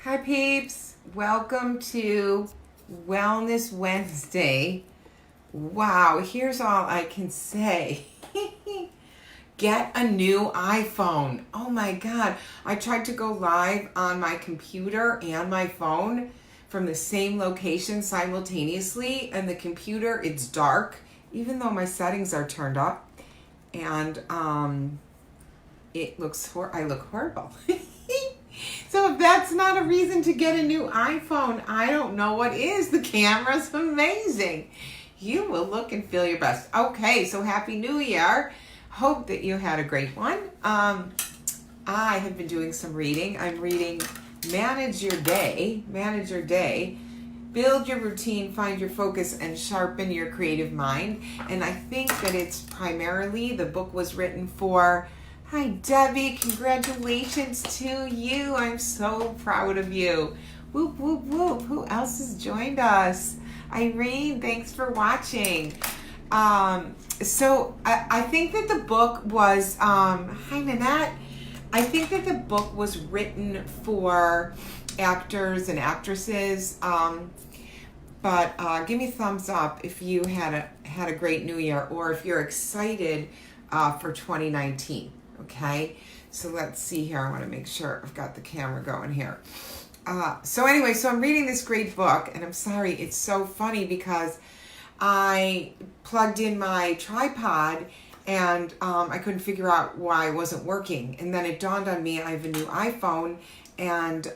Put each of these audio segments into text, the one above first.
Hi peeps, welcome to Wellness Wednesday. Wow, here's all I can say. Get a new iPhone. Oh my God, I tried to go live on my computer and my phone from the same location simultaneously, and the computer, it's dark, even though my settings are turned up, and it looks, I look horrible. So if that's not a reason to get a new iPhone, I don't know what is. The camera's amazing. You will look and feel your best. Okay, so Happy New Year. Hope that you had a great one. I have been doing some reading. I'm reading Manage Your Day, Build Your Routine, Find Your Focus, and Sharpen Your Creative Mind. And I think that it's primarily, the book was written for, hi Debbie, congratulations to you. I'm so proud of you. Whoop, whoop, whoop. Who else has joined us? Irene, thanks for watching. So I think that the book was, hi Nanette. I think that the book was written for actors and actresses. But give me a thumbs up if you had a great New Year, or if you're excited for 2019. Okay, so let's see here. I want to make sure I've got the camera going here. So anyway, so I'm reading this great book, and I'm sorry, it's so funny because I plugged in my tripod and I couldn't figure out why it wasn't working. And then it dawned on me I have a new iPhone, and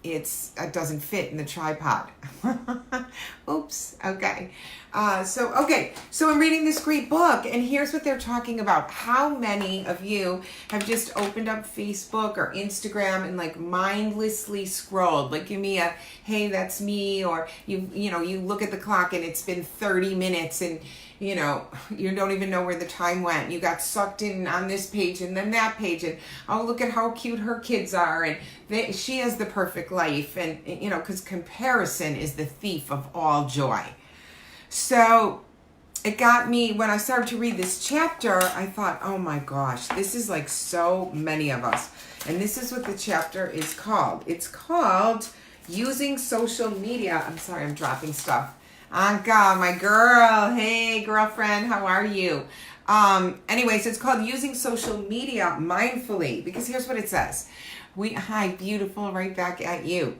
it doesn't fit in the tripod. Oops. Okay. So I'm reading this great book, and here's what they're talking about. How many of you have just opened up Facebook or Instagram and like mindlessly scrolled? Like, give me a, hey, that's me, or you look at the clock and it's been 30 minutes and you don't even know where the time went. You got sucked in on this page and then that page, and oh, look at how cute her kids are, and she has the perfect life, and because comparison is the thief of all joy. So it got me, when I started to read this chapter, I thought, oh my gosh, this is like so many of us. And this is what the chapter is called. It's called Using Social Media. I'm sorry, I'm dropping stuff. Anka, my girl. Hey, girlfriend, how are you? Anyways, it's called Using Social Media Mindfully, because here's what it says. Hi, beautiful, right back at you.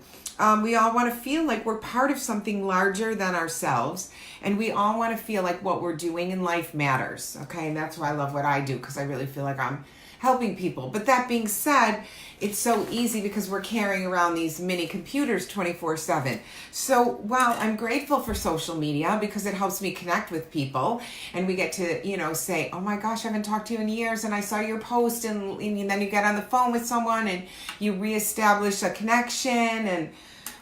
We all want to feel like we're part of something larger than ourselves, and we all want to feel like what we're doing in life matters. Okay, and that's why I love what I do, because I really feel like I'm helping people. But that being said, it's so easy because we're carrying around these mini computers 24/7. So while I'm grateful for social media because it helps me connect with people, and we get to, say, oh my gosh, I haven't talked to you in years, and I saw your post, and then you get on the phone with someone and you reestablish a connection.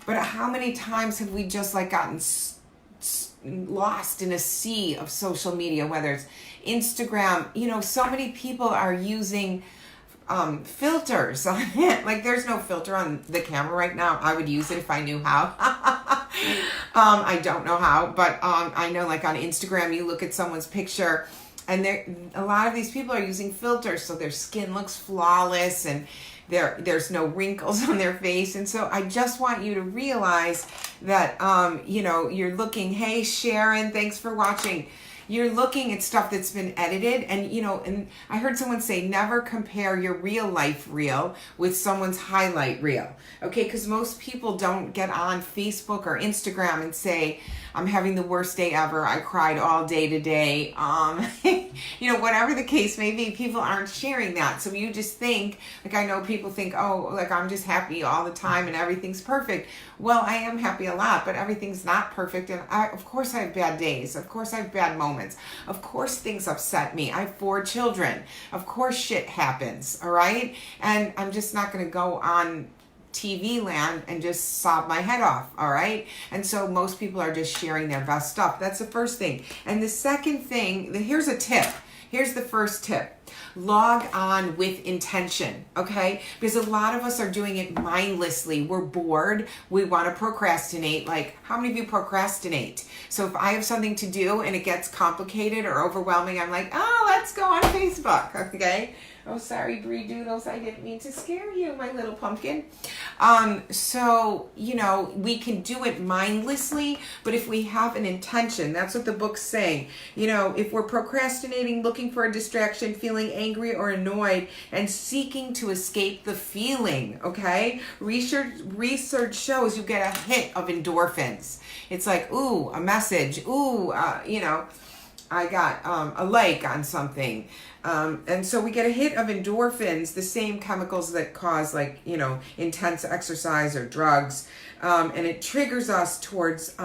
But how many times have we just like gotten lost in a sea of social media, whether it's Instagram? So many people are using filters on it. Like, there's no filter on the camera right now. I would use it if I knew how. I don't know how, but I know, like, on Instagram, you look at someone's picture, and a lot of these people are using filters, so their skin looks flawless, and there's no wrinkles on their face. And so I just want you to realize that, you're looking, hey, Sharon, thanks for watching. You're looking at stuff that's been edited, and I heard someone say, never compare your real life reel with someone's highlight reel. Okay, because most people don't get on Facebook or Instagram and say, I'm having the worst day ever. I cried all day today. Whatever the case may be, people aren't sharing that. So you just think, like, I know people think, oh, like, I'm just happy all the time and everything's perfect. Well, I am happy a lot, but everything's not perfect. And of course I have bad days. Of course I have bad moments. Of course things upset me. I have 4 children. Of course shit happens. All right. And I'm just not going to go on TV land and just sob my head off. All right. And so most people are just sharing their best stuff. That's the first thing. And the second thing, here's a tip. Here's the first tip. Log on with intention, okay? Because a lot of us are doing it mindlessly. We're bored. We want to procrastinate. Like, how many of you procrastinate? So if I have something to do and it gets complicated or overwhelming, I'm like, oh, let's go on Facebook, okay? Oh, sorry, Bree Doodles. I didn't mean to scare you, my little pumpkin. So, we can do it mindlessly, but if we have an intention, that's what the book's saying. If we're procrastinating, looking for a distraction, feeling angry or annoyed, and seeking to escape the feeling, okay? Research shows you get a hit of endorphins. It's like, ooh, a message. Ooh, I got a like on something. And so we get a hit of endorphins, the same chemicals that cause intense exercise or drugs. And it triggers us towards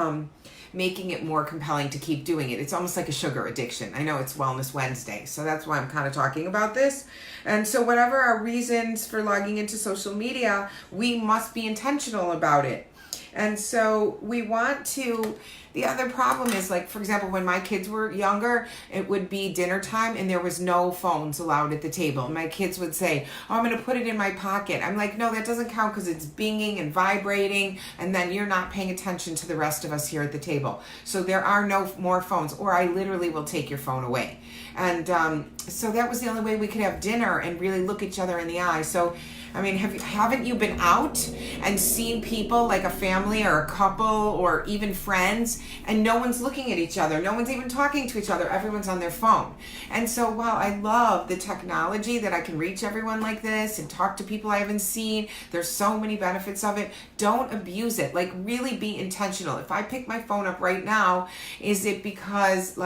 making it more compelling to keep doing it. It's almost like a sugar addiction. I know it's Wellness Wednesday, so that's why I'm kind of talking about this. And so whatever our reasons for logging into social media, we must be intentional about it. And so we want to, the other problem is, like, for example, when my kids were younger, it would be dinner time and there was no phones allowed at the table. My kids would say, oh, I'm going to put it in my pocket. I'm like, no, that doesn't count because it's binging and vibrating, and then you're not paying attention to the rest of us here at the table. So there are no more phones, or I literally will take your phone away. And so that was the only way we could have dinner and really look each other in the eye. So I mean, haven't you been out and seen people, like a family or a couple or even friends, and no one's looking at each other, no one's even talking to each other, everyone's on their phone? And so while I love the technology that I can reach everyone like this and talk to people I haven't seen, there's so many benefits of it, don't abuse it. Like, really be intentional. If I pick my phone up right now, is it because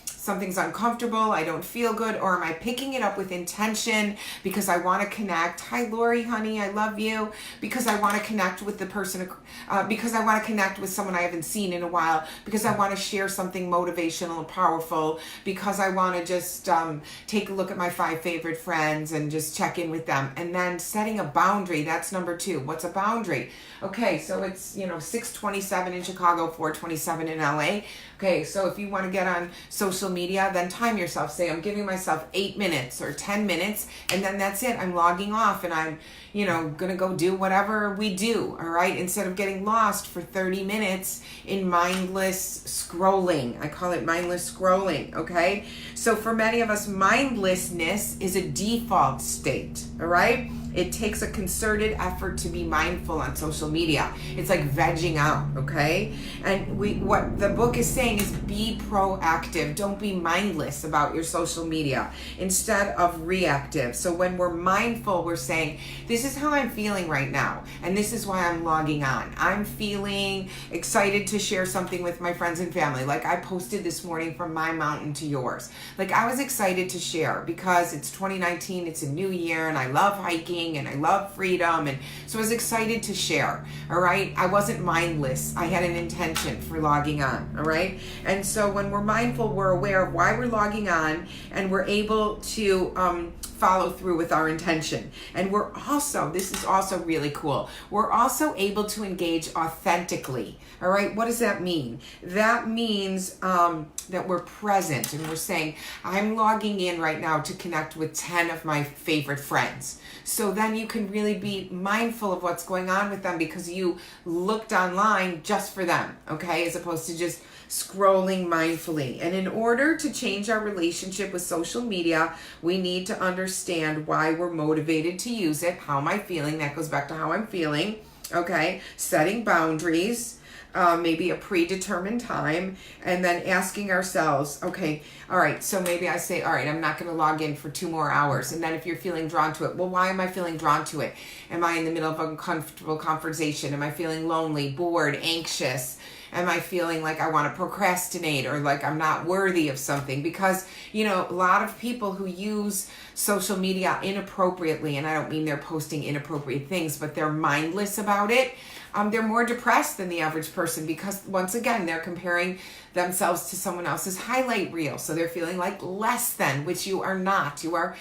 something's uncomfortable, I don't feel good, or am I picking it up with intention because I want to connect? Hi, Lori, honey, I love you. Because I want to connect with the person, because I want to connect with someone I haven't seen in a while, because I want to share something motivational and powerful, because I want to just take a look at my 5 favorite friends and just check in with them. And then setting a boundary, that's number 2. What's a boundary? Okay, so it's 6:27 in Chicago, 4:27 in LA. Okay, so if you want to get on social media, then time yourself. Say, I'm giving myself 8 minutes or 10 minutes, and then that's it. I'm logging off, and I'm, going to go do whatever we do, all right? Instead of getting lost for 30 minutes in mindless scrolling. I call it mindless scrolling, okay? So for many of us, mindlessness is a default state, all right? It takes a concerted effort to be mindful on social media. It's like vegging out, okay? And what the book is saying is be proactive. Don't be mindless about your social media instead of reactive. So when we're mindful, we're saying, this is how I'm feeling right now, and this is why I'm logging on. I'm feeling excited to share something with my friends and family. Like I posted this morning, from my mountain to yours. Like, I was excited to share because it's 2019, it's a new year, and I love hiking, and I love freedom, and so I was excited to share, all right? I wasn't mindless. I had an intention for logging on, all right? And so when we're mindful, we're aware of why we're logging on, and we're able to follow through with our intention. And we're also, this is also really cool, we're also able to engage authentically, all right? What does that mean? That means that we're present, and we're saying, I'm logging in right now to connect with 10 of my favorite friends. So then you can really be mindful of what's going on with them because you looked online just for them, okay? As opposed to just scrolling mindfully. And in order to change our relationship with social media, we need to understand why we're motivated to use it. How am I feeling? That goes back to how I'm feeling, okay? Setting boundaries. Maybe a predetermined time, and then asking ourselves, okay, all right, so maybe I say, all right, I'm not going to log in for 2 more hours. And then if you're feeling drawn to it, well, why am I feeling drawn to it? Am I in the middle of an uncomfortable conversation? Am I feeling lonely, bored, anxious? Am I feeling like I want to procrastinate, or like I'm not worthy of something? Because, a lot of people who use social media inappropriately, and I don't mean they're posting inappropriate things, but they're mindless about it. They're more depressed than the average person because, once again, they're comparing themselves to someone else's highlight reel. So they're feeling like less than, which you are not. You are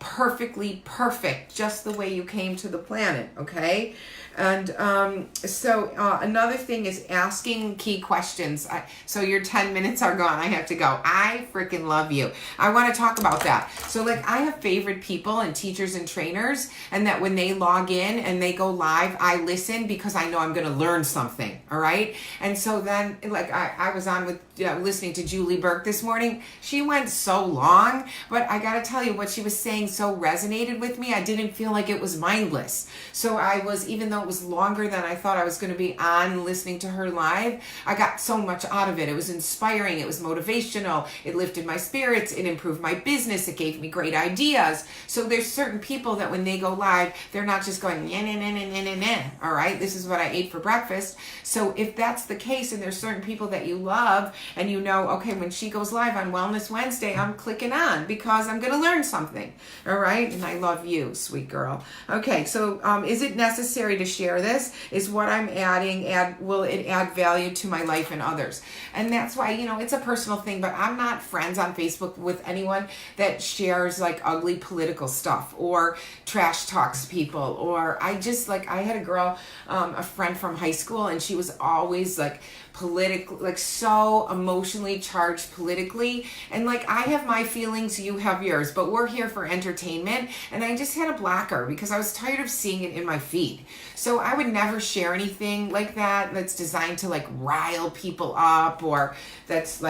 perfectly perfect, just the way you came to the planet, okay? And another thing is asking key questions. So your 10 minutes are gone. I have to go. I freaking love you. I want to talk about that. So like I have favorite people and teachers and trainers, and that when they log in and they go live, I listen because I know I'm going to learn something. All right. And so then like I was on with listening to Julie Burke this morning. She went so long, but I got to tell you what she was saying so resonated with me. I didn't feel like it was mindless. So I was, even though it was longer than I thought I was going to be on listening to her live, I got so much out of it. It was inspiring. It was motivational. It lifted my spirits. It improved my business. It gave me great ideas. So there's certain people that when they go live, they're not just going, nah, nah, nah, nah, nah, nah. All right, this is what I ate for breakfast. So if that's the case, and there's certain people that you love, and you know, okay, when she goes live on Wellness Wednesday, I'm clicking on because I'm going to learn something. All right, and I love you, sweet girl. Okay, so is it necessary to share this? Is what I'm adding, will it add value to my life and others? And that's why, it's a personal thing, but I'm not friends on Facebook with anyone that shares like ugly political stuff or trash talks people, or I had a girl, a friend from high school, and she was always like political, like so emotionally charged politically, and like I have my feelings, you have yours, but we're here for entertainment. And I just had to block her because I was tired of seeing it in my feed. So I would never share anything like that that's designed to like rile people up, or that's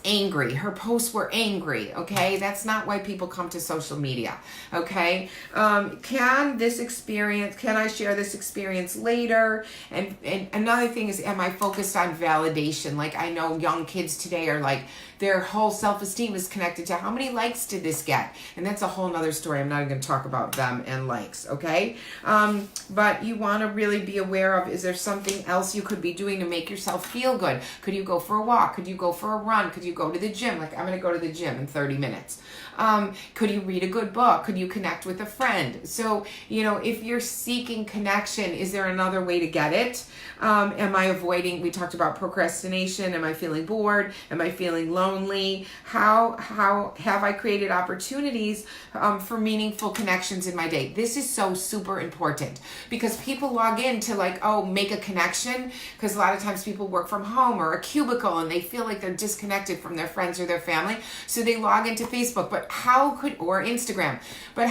angry. Her posts were angry. Okay, that's not why people come to social media. Okay, can I share this experience later? And another thing is, am I focused on validation? Like I know young kids today are like, their whole self-esteem is connected to how many likes did this get, and that's a whole nother story. I'm not even going to talk about them and likes. Okay, but you want to really be aware of, is there something else you could be doing to make yourself feel good? Could you go for a walk? Could you go for a run? Could you go to the gym? Like I'm going to go to the gym in 30 minutes. Could you read a good book? Could you connect with a friend? So, if you're seeking connection, is there another way to get it? Am I avoiding, we talked about procrastination. Am I feeling bored? Am I feeling lonely? How have I created opportunities for meaningful connections in my day? This is so super important because people log in to make a connection, because a lot of times people work from home or a cubicle and they feel like they're disconnected from their friends or their family. So they log into Facebook, or Instagram. But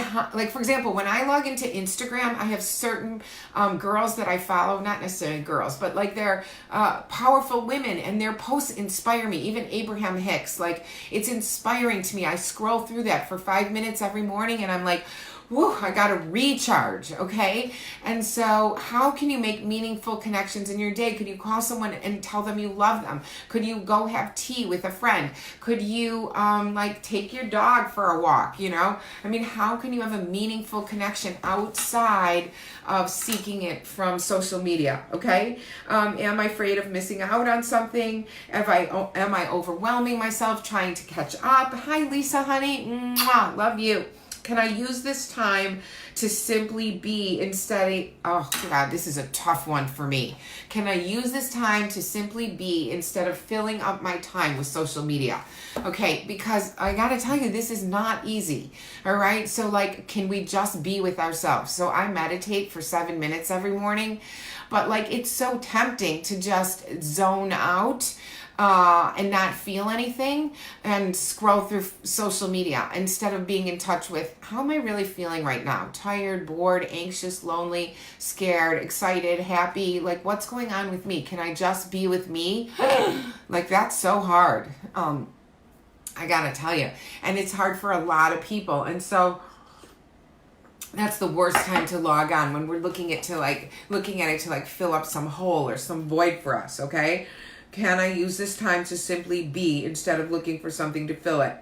for example, when I log into Instagram, I have certain girls that I follow, not necessarily girls, but like they're powerful women, and their posts inspire me. Even Abraham Hicks, like it's inspiring to me. I scroll through that for 5 minutes every morning, and I'm like, whoa, I got to recharge, okay? And so how can you make meaningful connections in your day? Could you call someone and tell them you love them? Could you go have tea with a friend? Could you take your dog for a walk, how can you have a meaningful connection outside of seeking it from social media, okay? Am I afraid of missing out on something? Am I overwhelming myself trying to catch up? Hi, Lisa, honey. Mwah, love you. Can I use this time to simply be oh God, this is a tough one for me. Can I use this time to simply be instead of filling up my time with social media? Okay, because I gotta tell you, this is not easy. All right, so can we just be with ourselves? So I meditate for 7 minutes every morning, but it's so tempting to just zone out and not feel anything and scroll through social media instead of being in touch with, how am I really feeling right now? Tired, bored, anxious, lonely, scared, excited, happy? What's going on with me? Can I just be with me? That's so hard. I gotta tell you. And it's hard for a lot of people. And so that's the worst time to log on, when we're looking at it to fill up some hole or some void for us, okay? Can I use this time to simply be instead of looking for something to fill it?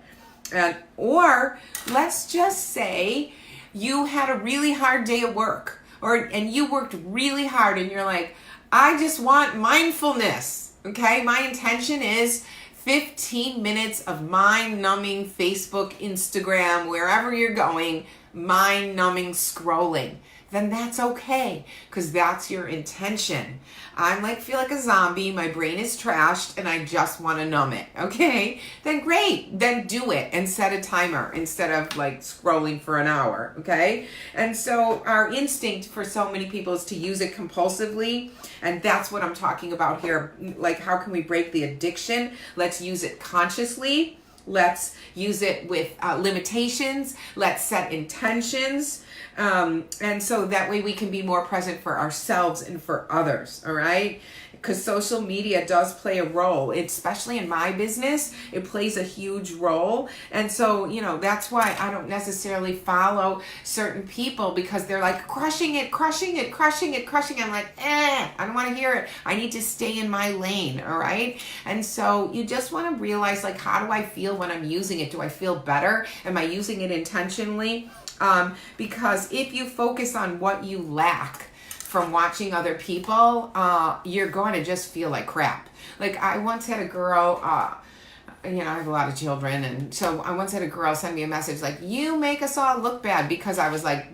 Or let's just say you had a really hard day at work, and you worked really hard, and you're like, I just want mindfulness. Okay, my intention is 15 minutes of mind-numbing Facebook, Instagram, wherever you're going, mind-numbing scrolling. then that's okay, because that's your intention. I'm like, feel like a zombie, my brain is trashed, and I just want to numb it, okay? Then great, then do it and set a timer instead of like scrolling for an hour, okay? And so our instinct for so many people is to use it compulsively, and that's what I'm talking about here. Like, how can we break the addiction? Let's use it consciously. Let's use it with limitations. Let's set intentions. And so that way we can be more present for ourselves and for others, all right? Because social media does play a role, especially in my business. It plays a huge role. And so, you know, that's why I don't necessarily follow certain people, because they're like crushing it. I'm like, I don't want to hear it. I need to stay in my lane, all right? And so you just want to realize, like, how do I feel when I'm using it? Do I feel better? Am I using it intentionally? Because if you focus on what you lack from watching other people, you're going to just feel like crap. Like, I once had a girl, you know, I have a lot of children, and so I once had a girl send me a message like, you make us all look bad, because I was like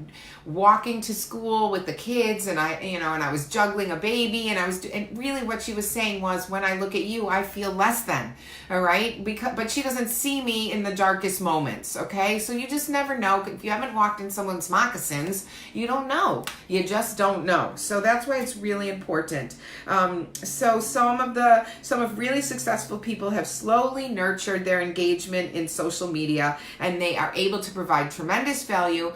walking to school with the kids, and I was juggling a baby, and really what she was saying was, when I look at you, I feel less than, all right? But she doesn't see me in the darkest moments, okay? So you just never know. If you haven't walked in someone's moccasins, you don't know. You just don't know. So that's why it's really important. So some of really successful people have slowly nurtured their engagement in social media, and they are able to provide tremendous value,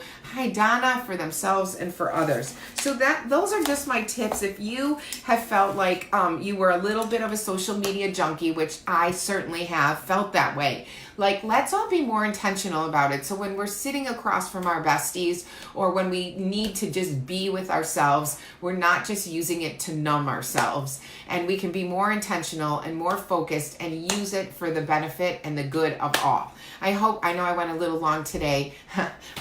Donna, for themselves and for others. So those are just my tips. If you have felt like you were a little bit of a social media junkie, which I certainly have felt that way, like, let's all be more intentional about it. So when we're sitting across from our besties, or when we need to just be with ourselves, we're not just using it to numb ourselves, and we can be more intentional and more focused and use it for the benefit and the good of all. I know I went a little long today,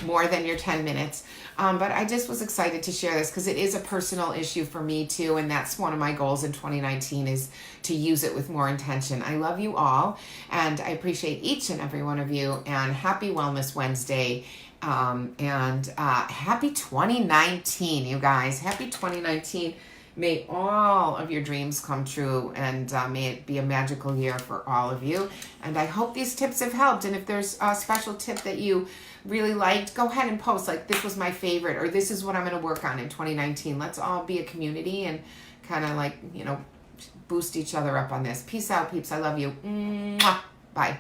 more than your 10 minutes, but I just was excited to share this because it is a personal issue for me too, and that's one of my goals in 2019, is to use it with more intention. I love you all, and I appreciate each and every one of you, and happy Wellness Wednesday, and happy 2019, you guys. Happy 2019. May all of your dreams come true, and may it be a magical year for all of you. And I hope these tips have helped. And if there's a special tip that you really liked, go ahead and post, like, this was my favorite, or this is what I'm going to work on in 2019. Let's all be a community and kind of, like, you know, boost each other up on this. Peace out, peeps. I love you. Mwah. Bye.